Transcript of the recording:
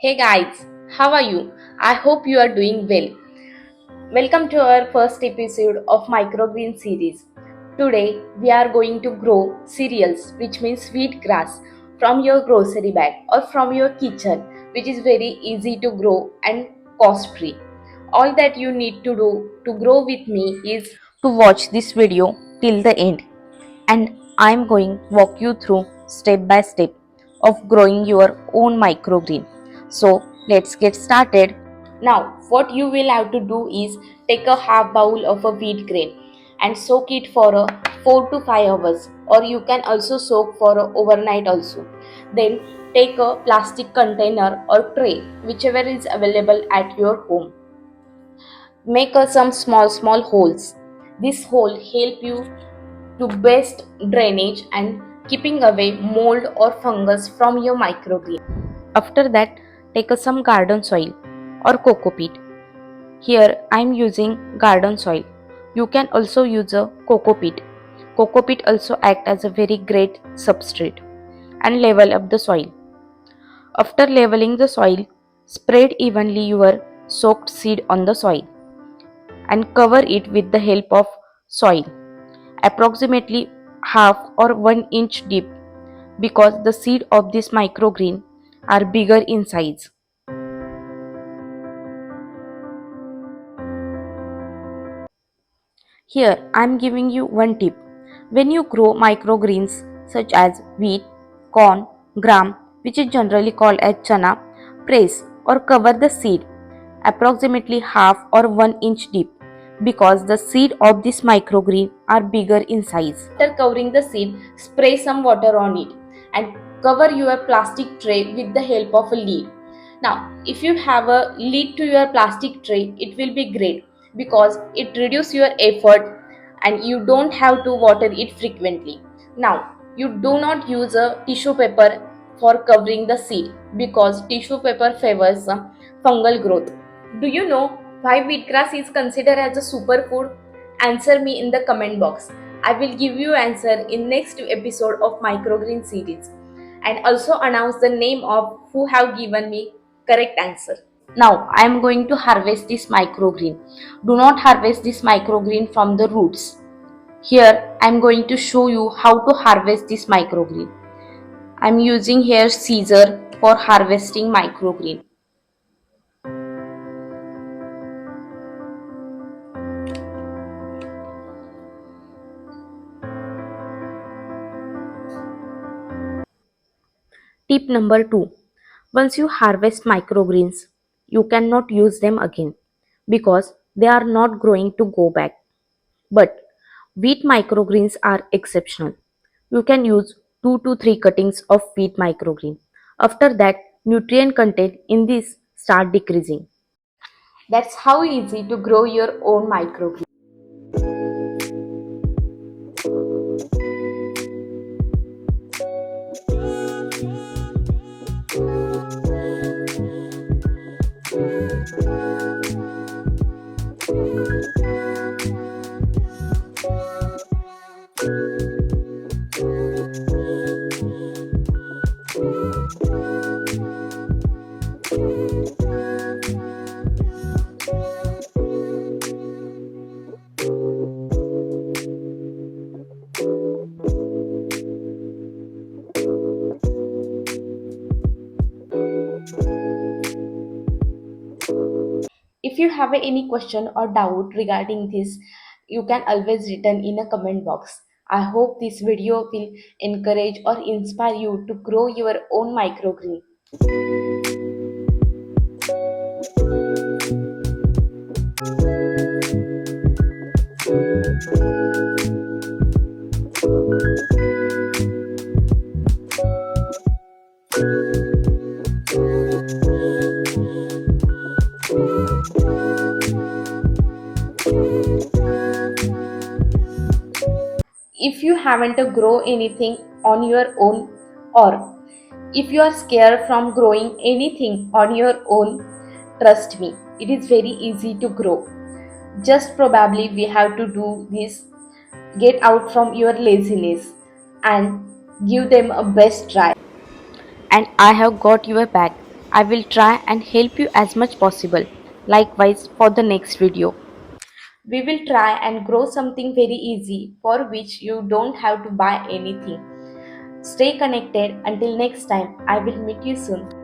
Hey guys, how are you? I hope you are doing well. Welcome to our first episode of Microgreen series. Today we are going to grow cereals, which means wheatgrass, from your grocery bag or from your kitchen, which is very easy to grow and cost free. All that you need to do to grow with me is to watch this video till the end, and I am going walk you through step by step of growing your own microgreen. So let's get started. Now what you will have to do is take a half bowl of a wheat grain and soak it for a 4 to 5 hours, or you can also soak for a overnight also. Then take a plastic container or tray, whichever is available at your home. Make some small holes. This hole help you to best drainage and keeping away mold or fungus from your microgreen. After that, take some garden soil or coco peat. Here I am using garden soil. You can also use a coco peat. Coco peat also act as a very great substrate and level up the soil. After leveling the soil, spread evenly your soaked seed on the soil and cover it with the help of soil, approximately half or 1 inch deep, because the seed of this microgreen are bigger in size. Here I am giving you one tip. When you grow microgreens such as wheat, corn, gram, which is generally called as chana, press or cover the seed approximately half or 1 inch deep, because the seed of this microgreen are bigger in size. After covering the seed, spray some water on it and cover your plastic tray with the help of a lid. Now, if you have a lid to your plastic tray, it will be great because it reduces your effort and you don't have to water it frequently. Now, you do not use a tissue paper for covering the seed because tissue paper favors fungal growth. Do you know why wheatgrass is considered as a superfood? Answer me in the comment box. I will give you answer in next episode of Microgreen series and also announce the name of who have given me correct answer. Now I am going to harvest this microgreen. Do not harvest this microgreen from the roots. Here I am going to show you how to harvest this microgreen. I am using here scissor for harvesting microgreen. Tip number 2. Once you harvest microgreens, you cannot use them again because they are not growing to go back. But wheat microgreens are exceptional. You can use 2 to 3 cuttings of wheat microgreen. After that, nutrient content in this start decreasing. That's how easy to grow your own microgreen. If you have any question or doubt regarding this, you can always written in a comment box. I hope this video will encourage or inspire you to grow your own microgreen. If you haven't to grow anything on your own, or if you are scared from growing anything on your own, trust me, it is very easy to grow. Just probably we have to do this, get out from your laziness and give them a best try. And I have got your back. I will try and help you as much possible. Likewise for the next video. We will try and grow something very easy for which you don't have to buy anything. Stay connected until next time. I will meet you soon.